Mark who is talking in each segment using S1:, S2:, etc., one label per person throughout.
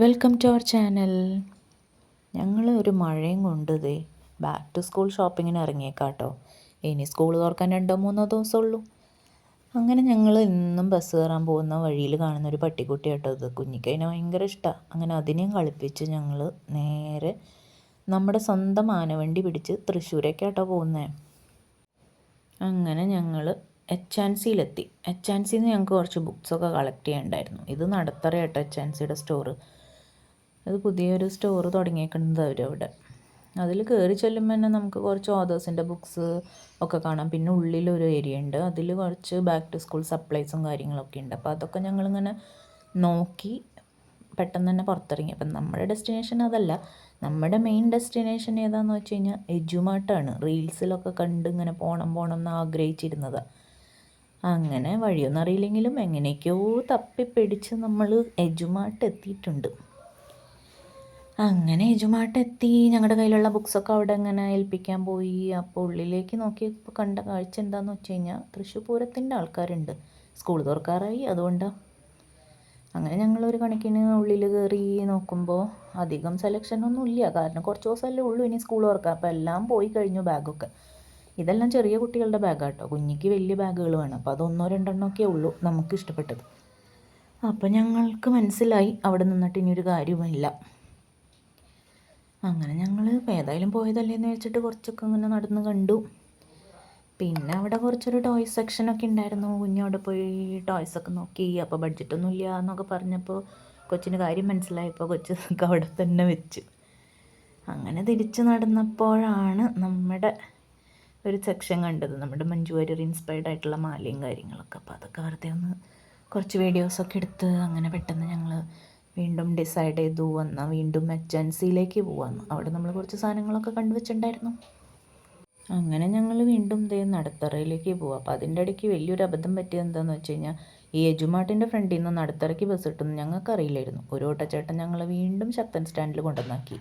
S1: Welcome to our channel. ഞങ്ങൾ ഒരു മഴയും കൊണ്ട് ദേ ബാക്ക് ടു സ്കൂൾ ഷോപ്പിങ്ങിന് ഇറങ്ങിയേക്കാട്ടോ. ഇനി സ്കൂൾ തുറക്കാൻ 2-3 ദിവസമുള്ളൂ. അങ്ങനെ ഞങ്ങൾ എന്നും ബസ് കയറാൻ പോകുന്ന വഴിയിൽ കാണുന്ന ഒരു പട്ടിക്കുട്ടി കേട്ടോ. ഇത് കുഞ്ഞിക്ക് അതിനെ ഭയങ്കര ഇഷ്ടമാണ്. അങ്ങനെ അതിനെയും കളിപ്പിച്ച് ഞങ്ങൾ നേരെ നമ്മുടെ സ്വന്തം ആനവണ്ടി പിടിച്ച് തൃശ്ശൂരേക്കാട്ടോ പോകുന്നത്. അങ്ങനെ ഞങ്ങൾ HNCയിലെത്തി. HNCന്ന് ഞങ്ങൾക്ക് കുറച്ച് ബുക്സൊക്കെ കളക്ട് ചെയ്യണ്ടായിരുന്നു. ഇത് നടത്തറ കേട്ടോ HNCയുടെ സ്റ്റോറ്. അത് പുതിയൊരു സ്റ്റോർ തുടങ്ങിയേക്കുന്നത് അവരവിടെ. അതിൽ കയറി ചെല്ലുമ്പോൾ തന്നെ നമുക്ക് കുറച്ച് ഓതേഴ്സിൻ്റെ ബുക്സ് ഒക്കെ കാണാം. പിന്നെ ഉള്ളിലൊരു ഏരിയ ഉണ്ട്, അതിൽ കുറച്ച് ബാക്ക് ടു സ്കൂൾ സപ്ലൈസും കാര്യങ്ങളൊക്കെ ഉണ്ട്. അപ്പോൾ അതൊക്കെ ഞങ്ങളിങ്ങനെ നോക്കി പെട്ടെന്ന് തന്നെ പുറത്തിറങ്ങി. അപ്പം നമ്മുടെ ഡെസ്റ്റിനേഷൻ അതല്ല. നമ്മുടെ മെയിൻ ഡെസ്റ്റിനേഷൻ ഏതാണെന്ന് വെച്ച് കഴിഞ്ഞാൽ എജുമാർട്ടാണ്. റീൽസിലൊക്കെ കണ്ട് ഇങ്ങനെ പോകണം എന്ന് ആഗ്രഹിച്ചിരുന്നത്. അങ്ങനെ വഴിയൊന്നും അറിയില്ലെങ്കിലും എങ്ങനെയൊക്കെയോ തപ്പിപ്പിടിച്ച് നമ്മൾ എജുമാർട്ട് എത്തിയിട്ടുണ്ട്. അങ്ങനെ എജുമാർട്ടെത്തി. ഞങ്ങളുടെ കയ്യിലുള്ള ബുക്സൊക്കെ അവിടെ ഇങ്ങനെ ഏൽപ്പിക്കാൻ പോയി. അപ്പോൾ ഉള്ളിലേക്ക് നോക്കിയപ്പോൾ കണ്ട കാഴ്ച എന്താണെന്ന് വെച്ച് കഴിഞ്ഞാൽ തൃശ്ശൂർ പൂരത്തിൻ്റെ ആൾക്കാരുണ്ട്. സ്കൂൾ തുറക്കാറായി, അതുകൊണ്ടാണ്. അങ്ങനെ ഞങ്ങളൊരു കണക്കിന് ഉള്ളിൽ കയറി നോക്കുമ്പോൾ അധികം സെലക്ഷനൊന്നും ഇല്ല. കാരണം കുറച്ച് ദിവസമല്ലേ ഉള്ളൂ ഇനി സ്കൂൾ തുറക്കുക. അപ്പോൾ എല്ലാം പോയി കഴിഞ്ഞു ബാഗൊക്കെ. ഇതെല്ലാം ചെറിയ കുട്ടികളുടെ ബാഗാട്ടോ. കുഞ്ഞിക്ക് വലിയ ബാഗുകൾ വേണം. അപ്പോൾ അത് 1-2 ഉള്ളൂ നമുക്ക് ഇഷ്ടപ്പെട്ടത്. അപ്പോൾ ഞങ്ങൾക്ക് മനസ്സിലായി അവിടെ നിന്നിട്ട് ഇനിയൊരു കാര്യവുമില്ല. അങ്ങനെ ഞങ്ങൾ ഏതായാലും പോയതല്ലേ എന്ന് വെച്ചിട്ട് കുറച്ചൊക്കെ ഇങ്ങനെ നടന്ന് കണ്ടു. പിന്നെ അവിടെ കുറച്ചൊരു ടോയ്സ് സെക്ഷനൊക്കെ ഉണ്ടായിരുന്നു. കുഞ്ഞവിടെ പോയി ടോയ്സൊക്കെ നോക്കി. അപ്പോൾ ബഡ്ജറ്റൊന്നും ഇല്ല എന്നൊക്കെ പറഞ്ഞപ്പോൾ കൊച്ചിന് കാര്യം മനസ്സിലായപ്പോൾ കൊച്ചൊക്കെ അവിടെ തന്നെ വെച്ചു. അങ്ങനെ തിരിച്ച് നടന്നപ്പോഴാണ് നമ്മുടെ ഒരു സെക്ഷൻ കണ്ടത്. നമ്മുടെ മഞ്ജു വാര്യർ ഇൻസ്പയർഡ് ആയിട്ടുള്ള മാലയും കാര്യങ്ങളൊക്കെ. അപ്പോൾ അതൊക്കെ വെറുതെ ഒന്ന് കുറച്ച് വീഡിയോസൊക്കെ എടുത്ത് അങ്ങനെ പെട്ടെന്ന് ഞങ്ങൾ വീണ്ടും ഡിസൈഡ് ചെയ്തു. വന്നാൽ വീണ്ടും HNCയിലേക്ക് പോവാമെന്ന്. അവിടെ നമ്മൾ കുറച്ച് സാധനങ്ങളൊക്കെ കണ്ടുവച്ചിട്ടുണ്ടായിരുന്നു. അങ്ങനെ ഞങ്ങൾ വീണ്ടും നടത്തറയിലേക്ക് പോവാം. അപ്പോൾ അതിൻ്റെ ഇടയ്ക്ക് വലിയൊരു അബദ്ധം പറ്റിയത് എന്താണെന്ന് വെച്ച് കഴിഞ്ഞാൽ ഈ എജുമാർട്ടിൻ്റെ ഫ്രണ്ടിൽ നിന്ന് നടത്തറയ്ക്ക് ബസ് കിട്ടുമെന്ന് ഞങ്ങൾക്കറിയില്ലായിരുന്നു. ഒരു ഓട്ടച്ചേട്ടൻ ഞങ്ങൾ വീണ്ടും ശക്തൻ സ്റ്റാൻഡിൽ കൊണ്ടുവന്നാക്കി.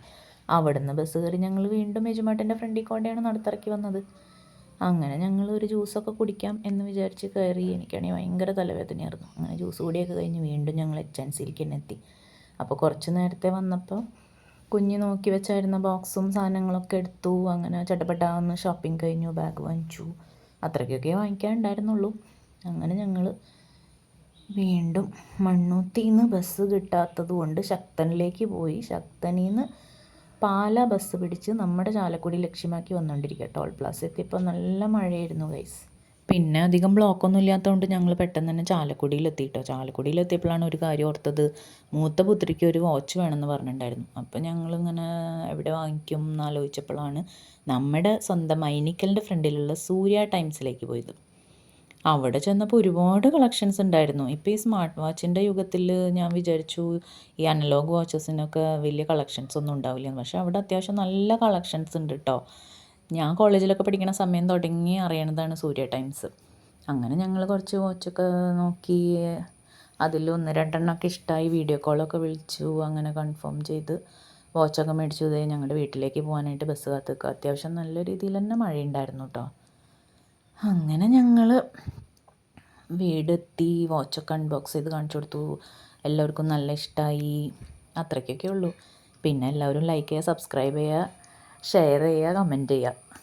S1: അവിടെ നിന്ന് ബസ് കയറി ഞങ്ങൾ വീണ്ടും എജുമാർട്ടിൻ്റെ ഫ്രണ്ടിൽ കൊണ്ടാണ് നടത്തറയ്ക്ക് വന്നത്. അങ്ങനെ ഞങ്ങൾ ഒരു ജ്യൂസൊക്കെ കുടിക്കാം എന്ന് വിചാരിച്ച് കയറി. എനിക്കാണെങ്കിൽ ഭയങ്കര തലവേദനയായിരുന്നു. അങ്ങനെ ജ്യൂസ് കൂടിയൊക്കെ കഴിഞ്ഞ് വീണ്ടും ഞങ്ങൾ HNCയിലേക്ക് തന്നെ എത്തി. അപ്പോൾ കുറച്ച് നേരത്തെ വന്നപ്പോൾ കുഞ്ഞ് നോക്കി വെച്ചായിരുന്ന ബോക്സും സാധനങ്ങളൊക്കെ എടുത്തു. അങ്ങനെ ചട്ടപ്പെട്ടാന്ന് ഷോപ്പിംഗ് കഴിഞ്ഞു, ബാഗ് വാങ്ങിച്ചു. അത്രയ്ക്കൊക്കെ വാങ്ങിക്കാനുണ്ടായിരുന്നുള്ളൂ. അങ്ങനെ ഞങ്ങൾ വീണ്ടും മണ്ണുത്തിയിൽ നിന്ന് ബസ് കിട്ടാത്തത് കൊണ്ട് ശക്തനിലേക്ക് പോയി. ശക്തനിൽ നിന്ന് പാല ബസ് പിടിച്ച് നമ്മുടെ ചാലക്കുടി ലക്ഷ്യമാക്കി വന്നുകൊണ്ടിരിക്കുക. ടോൾ പ്ലാസ എത്തിയപ്പോൾ നല്ല മഴയായിരുന്നു ഗൈസ്. പിന്നെ അധികം ബ്ലോക്കൊന്നും ഇല്ലാത്തതുകൊണ്ട് ഞങ്ങൾ പെട്ടെന്ന് തന്നെ ചാലക്കുടിയിലെത്തിയിട്ടോ. ചാലക്കുടിയിലെത്തിയപ്പോഴാണ് ഒരു കാര്യം ഓർത്തത്. മൂത്ത പുത്രിക്ക് ഒരു വാച്ച് വേണമെന്ന് പറഞ്ഞിട്ടുണ്ടായിരുന്നു. അപ്പോൾ ഞങ്ങളിങ്ങനെ എവിടെ വാങ്ങിക്കും എന്നാലോചിച്ചപ്പോഴാണ് നമ്മുടെ സ്വന്തം ഐനിക്കലിൻ്റെ ഫ്രണ്ടിലുള്ള സൂര്യ ടൈംസിലേക്ക് പോയത്. അവിടെ ചെന്നപ്പോൾ ഒരുപാട് കളക്ഷൻസ് ഉണ്ടായിരുന്നു. ഇപ്പോൾ ഈ സ്മാർട്ട് വാച്ചിൻ്റെ യുഗത്തിൽ ഞാൻ വിചാരിച്ചു ഈ അനലോഗ് വാച്ചസിനൊക്കെ വലിയ കളക്ഷൻസ് ഒന്നും ഉണ്ടാവില്ല. പക്ഷേ അവിടെ അത്യാവശ്യം നല്ല കളക്ഷൻസ് ഉണ്ട് കേട്ടോ. ഞാൻ കോളേജിലൊക്കെ പഠിക്കുന്ന സമയം തുടങ്ങി അറിയണതാണ് സൂര്യ ടൈംസ്. അങ്ങനെ ഞങ്ങൾ കുറച്ച് വാച്ചൊക്കെ നോക്കി. അതിൽ 1-2 ഇഷ്ടമായി. വീഡിയോ കോളൊക്കെ വിളിച്ചു. അങ്ങനെ കൺഫേം ചെയ്ത് വാച്ചൊക്കെ മേടിച്ചു. ഞങ്ങളുടെ വീട്ടിലേക്ക് പോകാനായിട്ട് ബസ് കാത്തുക്കുക. അത്യാവശ്യം നല്ല രീതിയിൽ തന്നെ മഴയുണ്ടായിരുന്നു കേട്ടോ. അങ്ങനെ ഞങ്ങൾ വീടെത്തി. വാച്ചൊക്കെ അൺബോക്സ് ചെയ്ത് കാണിച്ചു കൊടുത്തു. എല്ലാവർക്കും നല്ല ഇഷ്ടമായി. അത്രയ്ക്കൊക്കെ ഉള്ളൂ. പിന്നെ എല്ലാവരും ലൈക്ക് ചെയ്യുക, സബ്സ്ക്രൈബ് ചെയ്യുക, ഷെയർ ചെയ്യുക, കമൻറ്റ് ചെയ്യുക.